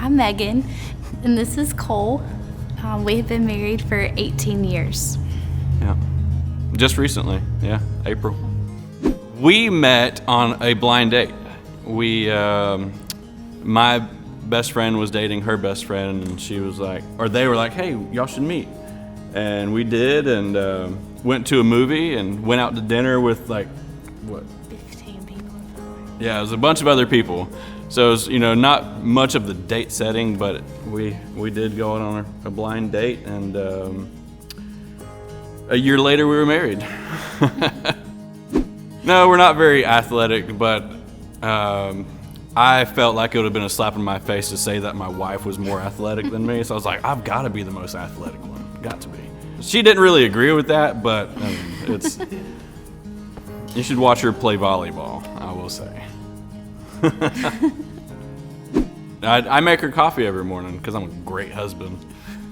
I'm Megan, and this is Cole. We've been married for 18 years. Yeah. Just recently, April. We met on a blind date. My best friend was dating her best friend, and they were like, hey, y'all should meet. And we did, and went to a movie and went out to dinner with 15 people. Yeah, it was a bunch of other people. So it was, not much of the date setting, but we did go on a blind date, and a year later we were married. No, we're not very athletic, but I felt like it would have been a slap in my face to say that my wife was more athletic than me. So I was like, I've got to be the most athletic one. Got to be. She didn't really agree with that, but it's. You should watch her play volleyball, I will say. I make her coffee every morning because I'm a great husband.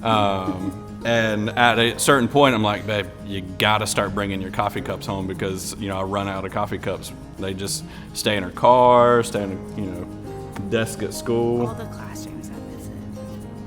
And at a certain point, I'm like, babe, you gotta start bringing your coffee cups home because, I run out of coffee cups. They just stay in her car, stay in, desk at school. All the classrooms I visit.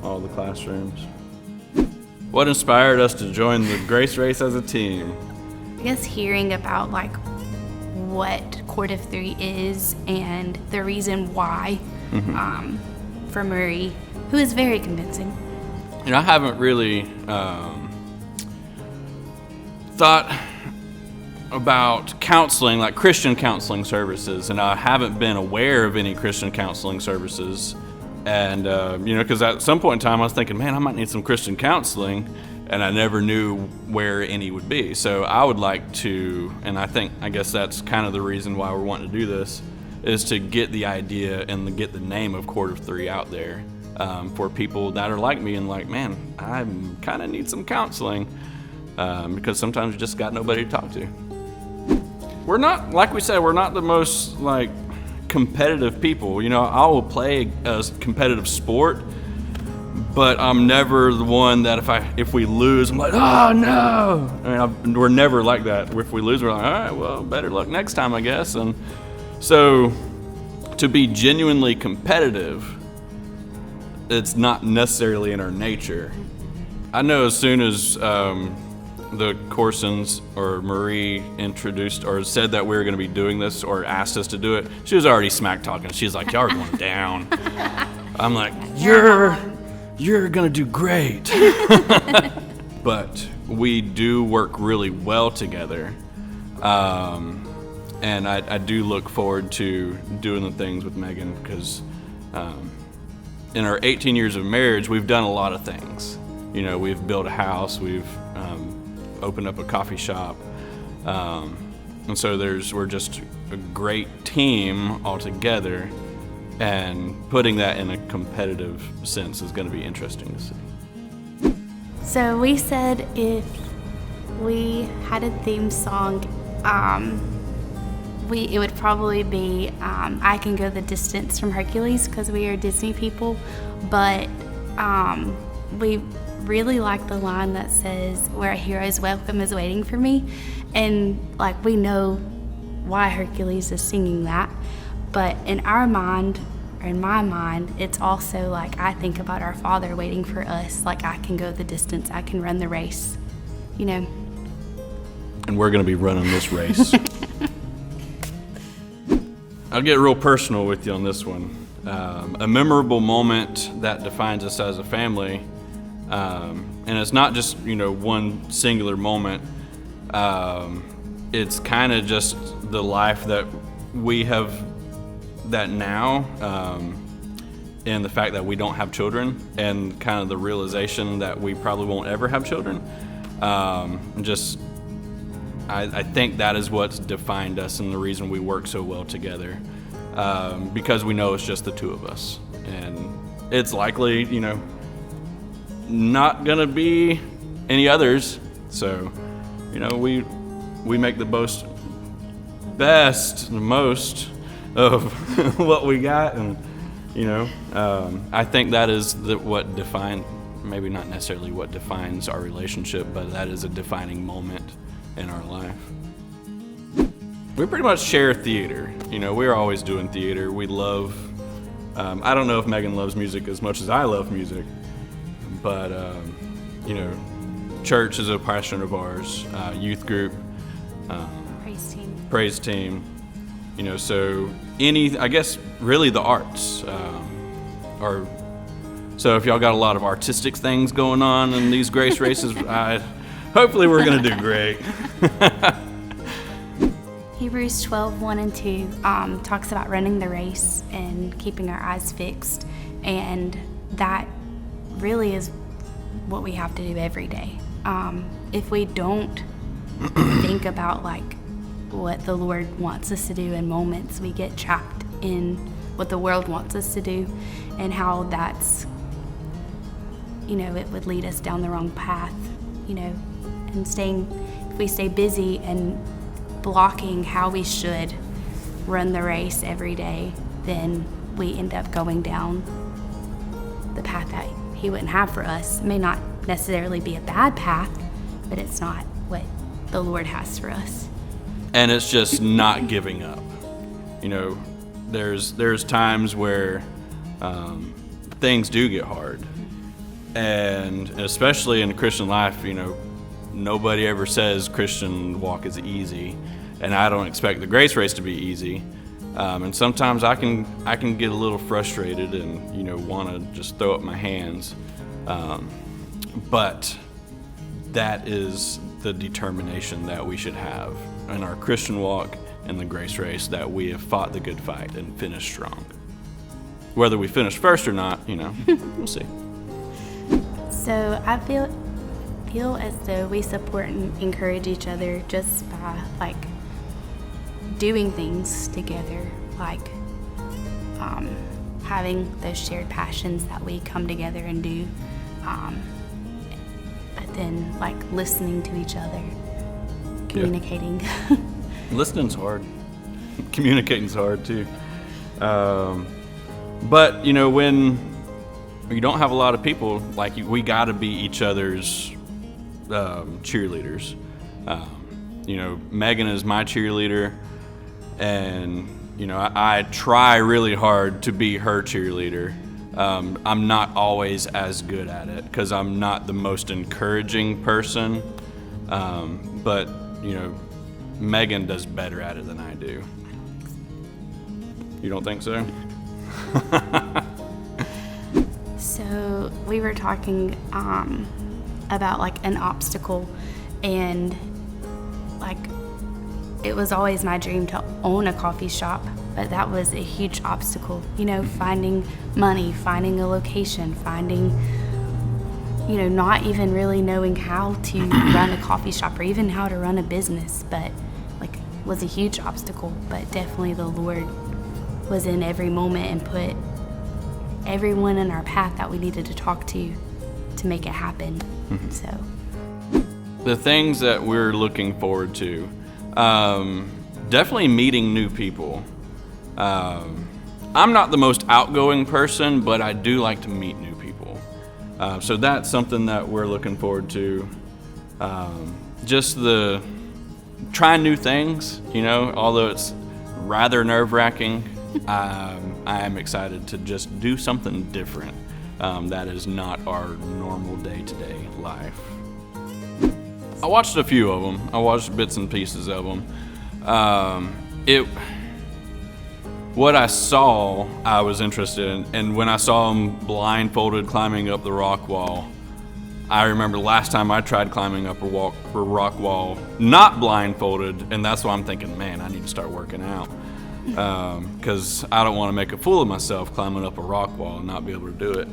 All the classrooms. What inspired us to join the Grace Race as a team? I guess hearing about what Court of Three is and the reason why for Murray, who is very convincing. I haven't really thought about counseling, like Christian counseling services, and I haven't been aware of any Christian counseling services. And, because at some point in time I was thinking, man, I might need some Christian counseling, and I never knew where any would be. So I would like to, and I guess that's kind of the reason why we're wanting to do this, is to get the idea and get the name of Court of Three out there. For people that are like me and like, man, I kind of need some counseling because sometimes you just got nobody to talk to. We're not, like we said, we're not the most competitive people. I will play a competitive sport, but I'm never the one that if we lose, I'm like, oh no. We're never like that. If we lose, we're like, all right, well, better luck next time, I guess. And so to be genuinely competitive, it's not necessarily in our nature. I know as soon as the Corsons or Marie introduced or said that we were going to be doing this or asked us to do it, she was already smack talking. She's like, y'all are going down. I'm like, you're going to do great. But we do work really well together. And I do look forward to doing the things with Megan because in our 18 years of marriage, we've done a lot of things. We've built a house, we've opened up a coffee shop, and so we're just a great team all together, and putting that in a competitive sense is going to be interesting to see. So we said if we had a theme song, it would probably be I Can Go the Distance from Hercules because we are Disney people, but we really like the line that says where a hero's welcome is waiting for me, and we know why Hercules is singing that, but in our mind, or in my mind, it's also I think about our Father waiting for us, I can go the distance, I can run the race, And we're going to be running this race. I'll get real personal with you on this one. A memorable moment that defines us as a family, and it's not just one singular moment. It's kind of just the life that we have that now, and the fact that we don't have children, and kind of the realization that we probably won't ever have children. I think that is what's defined us and the reason we work so well together, because we know it's just the two of us. And it's likely, not going to be any others. So, we make the most of what we got. And, I think that is what defines, maybe not necessarily what defines our relationship, but that is a defining moment in our life. We pretty much share theater. We're always doing theater. We love I don't know if Megan loves music as much as I love music, but church is a passion of ours. Youth group, praise team. So I guess really the arts are. So if y'all got a lot of artistic things going on in these grace races, hopefully we're going to do great. Hebrews 12, 1 and 2 talks about running the race and keeping our eyes fixed. And that really is what we have to do every day. If we don't think about what the Lord wants us to do in moments, we get trapped in what the world wants us to do and how that's, it would lead us down the wrong path, and if we stay busy and blocking how we should run the race every day, then we end up going down the path that He wouldn't have for us. It may not necessarily be a bad path, but it's not what the Lord has for us. And it's just not giving up. There's times where things do get hard, and especially in the Christian life, nobody ever says Christian walk is easy, and I don't expect the grace race to be easy. And sometimes I can get a little frustrated and want to just throw up my hands, but that is the determination that we should have in our Christian walk and the grace race, that we have fought the good fight and finished strong. Whether we finish first or not, we'll see. So I feel as though we support and encourage each other just by doing things together, having those shared passions that we come together and do, but then listening to each other, communicating. Yeah. Listening's hard. Communicating's hard too. But when you don't have a lot of people, we got to be each other's cheerleaders. Megan is my cheerleader, and I try really hard to be her cheerleader. I'm not always as good at it because I'm not the most encouraging person, but Megan does better at it than I do. You don't think so? So we were talking about an obstacle, and it was always my dream to own a coffee shop, but that was a huge obstacle. Finding money, finding a location, finding, not even really knowing how to run a coffee shop or even how to run a business, but was a huge obstacle. But definitely the Lord was in every moment and put everyone in our path that we needed to talk to make it happen. Mm-hmm. So the things that we're looking forward to, definitely meeting new people. I'm not the most outgoing person, but I do like to meet new people. So that's something that we're looking forward to. Just trying new things, although it's rather nerve-wracking. I am excited to just do something different that is not our normal day-to-day life. I watched a few of them. I watched bits and pieces of them. What I saw, I was interested in, and when I saw him blindfolded climbing up the rock wall, I remember last time I tried climbing up a rock wall, not blindfolded, and that's why I'm thinking, man, I need to start working out. Because I don't want to make a fool of myself climbing up a rock wall and not be able to do it.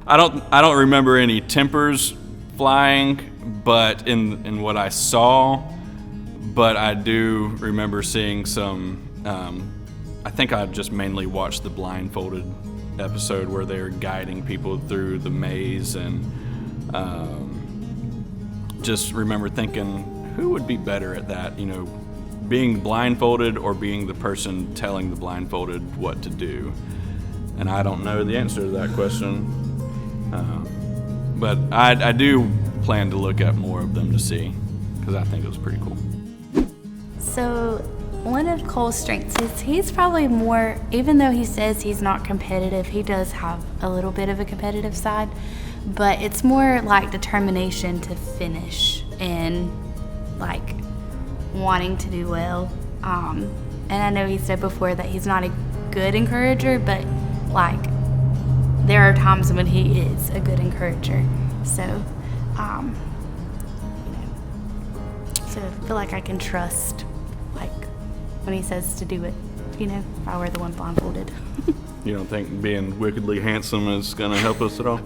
I don't remember any tempers flying, but in what I saw, but I do remember seeing some. I think I just mainly watched the blindfolded episode where they're guiding people through the maze, and just remember thinking, who would be better at that? Being blindfolded or being the person telling the blindfolded what to do? And I don't know the answer to that question. But I do plan to look at more of them to see, because I think it was pretty cool. So one of Cole's strengths is he's probably more, even though he says he's not competitive, he does have a little bit of a competitive side, but it's more like determination to finish and like wanting to do well. And I know he said before that he's not a good encourager, but like there are times when he is a good encourager. So, so I feel like I can trust, like, when he says to do it, if I were the one blindfolded. You don't think being wickedly handsome is going to help us at all?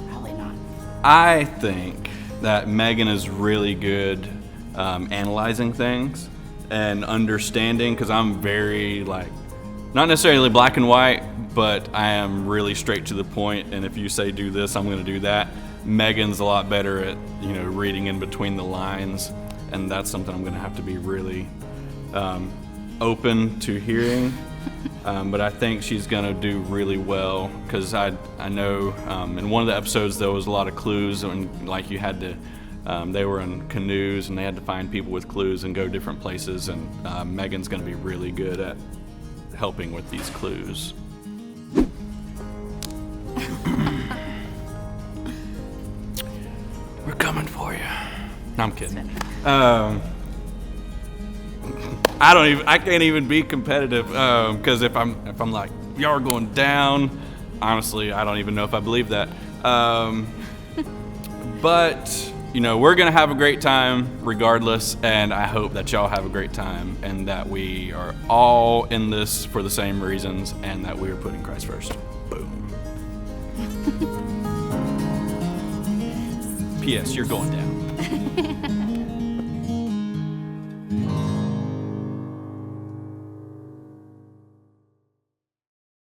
Probably not. I think that Megan is really good analyzing things and understanding, because I'm very, not necessarily black and white, but I am really straight to the point, and if you say do this, I'm going to do that. Megan's a lot better at, reading in between the lines, and that's something I'm going to have to be really open to hearing. But I think she's going to do really well, because I know in one of the episodes there was a lot of clues, and like you had to, they were in canoes and they had to find people with clues and go different places, and Megan's going to be really good at helping with these clues. We're coming for you. No, I'm kidding. I can't even be competitive, because if I'm like, y'all are going down, honestly, I don't even know if I believe that. But we're gonna have a great time regardless, and I hope that y'all have a great time, and that we are all in this for the same reasons, and that we are putting Christ first. Boom. P.S. You're going down.